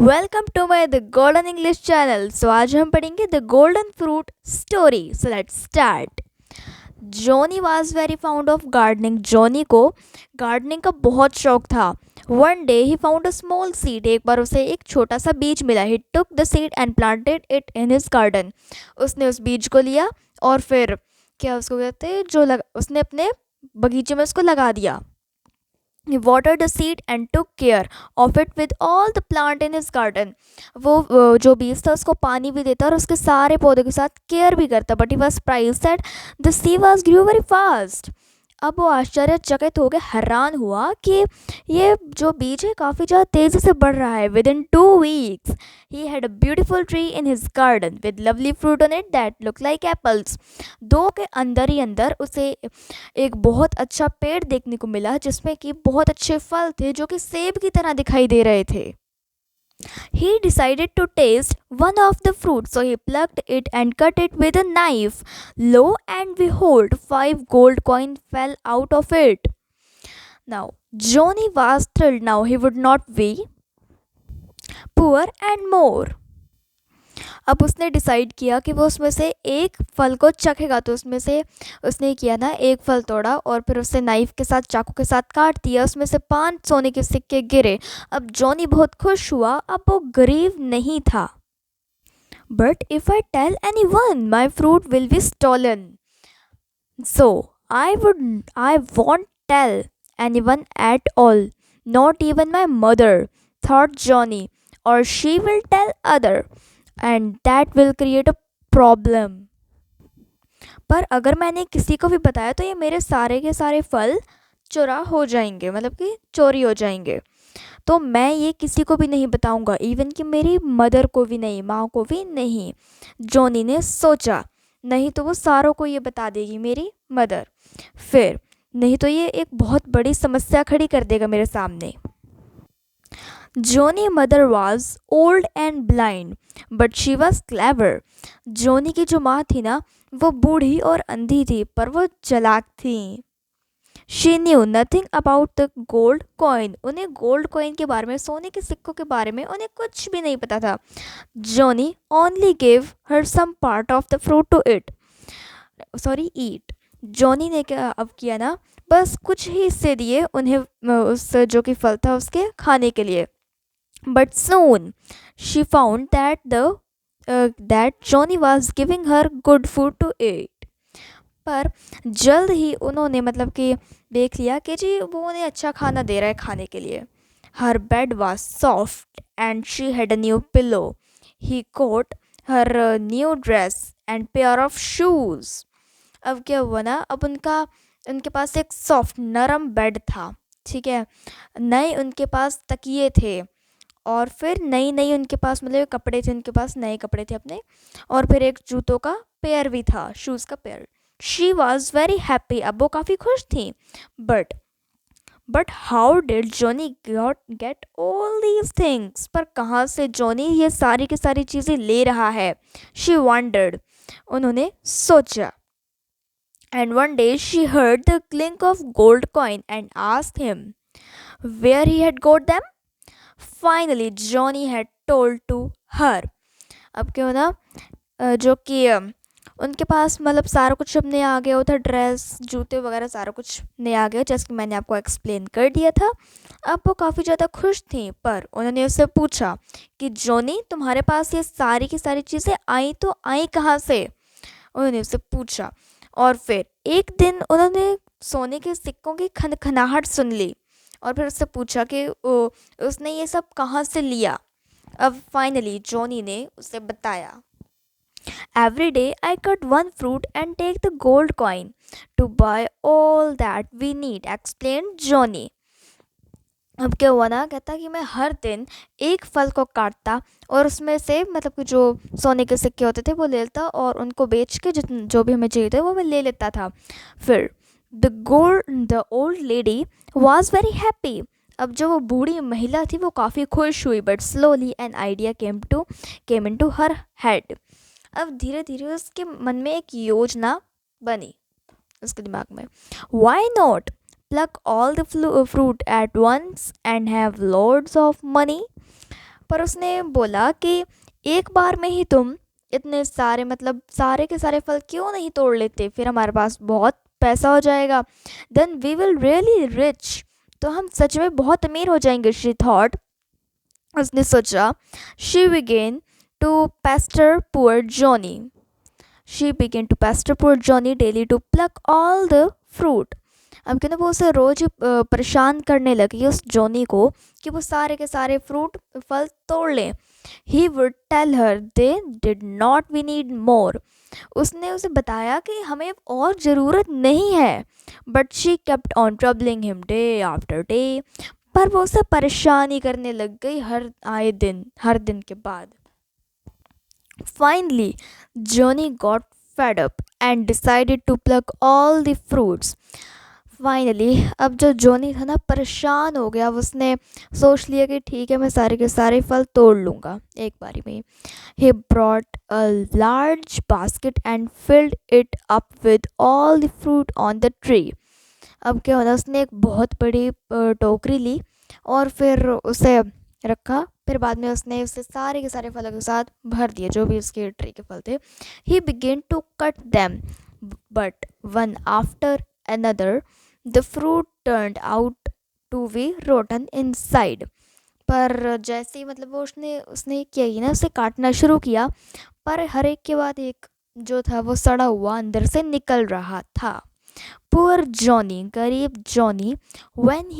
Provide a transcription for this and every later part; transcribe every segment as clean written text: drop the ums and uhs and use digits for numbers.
Welcome to my the golden English channel. So आज हम पढ़ेंगे the golden fruit story. So let's start. Johnny was very fond of gardening. Johnny को gardening का बहुत शौक था। One day he found a small seed. एक बार उसे एक छोटा सा बीज मिला। He took the seed and planted it in his garden. उसने उस बीज को लिया और फिर क्या उसको कहते हैं उसने अपने बगीचे में उसको लगा दिया। He watered the seed and took care of it with all the plant in his garden. वो जो बीज था उसको पानी भी देता और उसके सारे पौधों के साथ केयर भी करता. But he was surprised that the sea was grew very fast. अब वो आश्चर्यचकित हो गया, हैरान हुआ कि ये जो बीज है काफ़ी ज़्यादा तेज़ी से बढ़ रहा है. With in 2 weeks he had a beautiful tree in his garden with lovely fruit on it that looked like apples. 2 के अंदर ही अंदर उसे एक बहुत अच्छा पेड़ देखने को मिला जिसमें कि बहुत अच्छे फल थे जो कि सेब की तरह दिखाई दे रहे थे. He decided to taste one of the fruits, so he plucked it and cut it with a knife. Lo and behold, 5 gold coins fell out of it. Now, Johnny was thrilled. Now he would not be poor and more. अब उसने decide किया कि वो उसमें से एक फल को चखेगा. तो उसमें से उसने किया ना, एक फल तोड़ा और फिर उसे नाइफ के साथ, चाकू के साथ काट दिया. उसमें से 5 सोने के सिक्के गिरे. अब जॉनी बहुत खुश हुआ. अब वो गरीब नहीं था. But if I tell anyone my fruit will be stolen, so I won't tell anyone at all, not even my mother, thought Johnny, और she will tell other and that will create a problem. पर अगर मैंने किसी को भी बताया तो ये मेरे सारे के सारे फल चुरा हो जाएंगे, मतलब कि चोरी हो जाएंगे. तो मैं ये किसी को भी नहीं बताऊंगा, इवन कि मेरी मदर को भी नहीं, माँ को भी नहीं. जॉनी ने सोचा, नहीं तो वो सारों को ये बता देगी, मेरी मदर. फिर नहीं तो ये एक बहुत बड़ी समस्या खड़ी कर देगा मेरे सामने. Johnny mother was old and blind but she was clever. Johnny की जो माँ थी ना, वो बूढ़ी और अंधी थी पर वो चालाक थी. She knew nothing about the gold coin. उन्हें गोल्ड कॉइन के बारे में, सोने के सिक्कों के बारे में उन्हें कुछ भी नहीं पता था. Johnny only gave her some part of the fruit to it, sorry eat. Johnny ने क्या अब किया ना, बस कुछ ही हिस्से दिए उन्हें उस जो कि फल था उसके खाने के लिए. But soon she found that Johnny was giving her good food to eat. पर जल्द ही उन्होंने मतलब कि देख लिया कि जी वो उन्हें अच्छा खाना दे रहा है खाने के लिए. Her bed was soft and she had a new pillow. He caught her a new dress and pair of shoes. अब क्या हुआ ना, अब उनके पास एक सॉफ्ट नरम बेड था, ठीक है, नए उनके पास तकिए थे, और फिर नई नई उनके पास मतलब कपड़े थे, उनके पास नए कपड़े थे अपने, और फिर एक जूतों का पेयर भी था, शूज़ का pair. She was very happy. अब वो काफ़ी खुश थी. But how did Johnny get all these things. पर कहाँ से जॉनी ये सारी की सारी चीज़ें ले रहा है. She wondered. उन्होंने सोचा. And one day she heard the clink of gold coin and asked him where he had got them. Finally, Johnny had told to her. अब क्या होना, जो कि उनके पास मतलब सारा कुछ अब नया आ गया होता, ड्रेस, जूते वगैरह सारा कुछ नया आ गया, जैसे कि मैंने आपको एक्सप्लेन कर दिया था. अब वो काफ़ी ज़्यादा खुश थी. पर उन्होंने उससे पूछा कि जॉनी, तुम्हारे पास ये सारी की सारी चीज़ें आई तो आई कहाँ से. उन्होंने उससे पूछा. और फिर एक दिन उन्होंने सोने के सिक्कों की खनखनाहट सुन ली और फिर उससे पूछा कि उसने ये सब कहाँ से लिया. अब फाइनली जॉनी ने उसे बताया. Every day I cut one fruit and take the gold coin to buy all that we need, explain Johnny. अब क्या हुआ ना, कहता कि मैं हर दिन एक फल को काटता और उसमें से मतलब कि जो सोने के सिक्के होते थे वो ले लेता और उनको बेच के जो भी हमें चाहिए था वो मैं ले लेता था. फिर the old lady was very happy. अब जो वो बूढ़ी महिला थी वो काफ़ी खुश हुई. But slowly an idea came into her head. अब धीरे धीरे उसके मन में एक योजना बनी, उसके दिमाग में. Why not pluck all the fruit at once and have loads of money. पर उसने बोला कि एक बार में ही तुम इतने सारे मतलब सारे के सारे फल क्यों नहीं तोड़ लेते, फिर हमारे पास बहुत पैसा हो जाएगा, then we will really rich, तो हम सच में बहुत अमीर हो जाएंगे। शी थॉट, उसने सोचा। She began to pester poor Johnny, she began to pester poor Johnny daily to pluck all the fruit. अब कहते वो उसे रोज ही परेशान करने लगी उस जॉनी को कि वो सारे के सारे फ्रूट फल तोड़ लें। He would tell her they did not we need more, उसने उसे बताया कि हमें और ज़रूरत नहीं है। But she kept on troubling him day after day, पर वो उसे परेशान ही करने लग गई हर दिन के बाद। Finally, Johnny got fed up and decided to pluck all the fruits. Finally अब जो जोनी था ना परेशान हो गया, अब उसने सोच लिया कि ठीक है मैं सारे के सारे फल तोड़ लूँगा एक बारी में। He brought a large basket and filled it up with all the fruit on the tree. अब क्या होता, उसने एक बहुत बड़ी टोकरी ली और फिर उसे रखा, फिर बाद में उसने उसे सारे के सारे फलों के साथ भर दिया जो भी उसके ट्री के फल थे। He began to cut them but one after another the fruit turned out to be rotten inside. पर जैसे ही मतलब वो उसने उसने किया ही ना, उसे काटना शुरू किया, पर हर एक के बाद एक जो था वो सड़ा हुआ अंदर से निकल रहा था। पुअर जॉनी, गरीब Johnny, when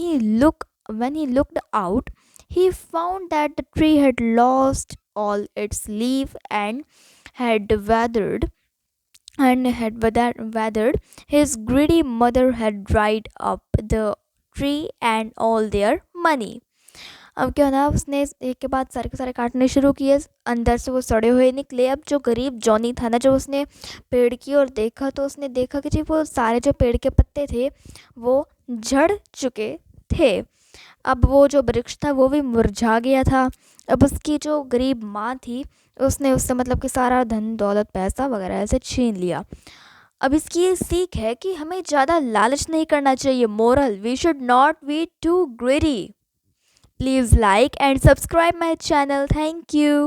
he looked out, he found that the tree had lost all its leaf and had withered. His greedy mother had dried up the tree and all their money. अब क्या ना, उसने एक के बाद सारे के सारे काटने शुरू किए, अंदर से वो सड़े हुए निकले। अब जो गरीब जॉनी था ना, जब उसने पेड़ की ओर देखा तो उसने देखा कि जी वो सारे जो पेड़ के पत्ते थे वो झड़ चुके थे। अब वो जो वृक्ष था वो भी मुरझा गया था। अब उसकी जो गरीब माँ थी उसने उससे मतलब कि सारा धन दौलत पैसा वगैरह ऐसे छीन लिया। अब इसकी ये सीख है कि हमें ज़्यादा लालच नहीं करना चाहिए। Moral, we should not be too greedy. Please like and subscribe my channel. Thank you.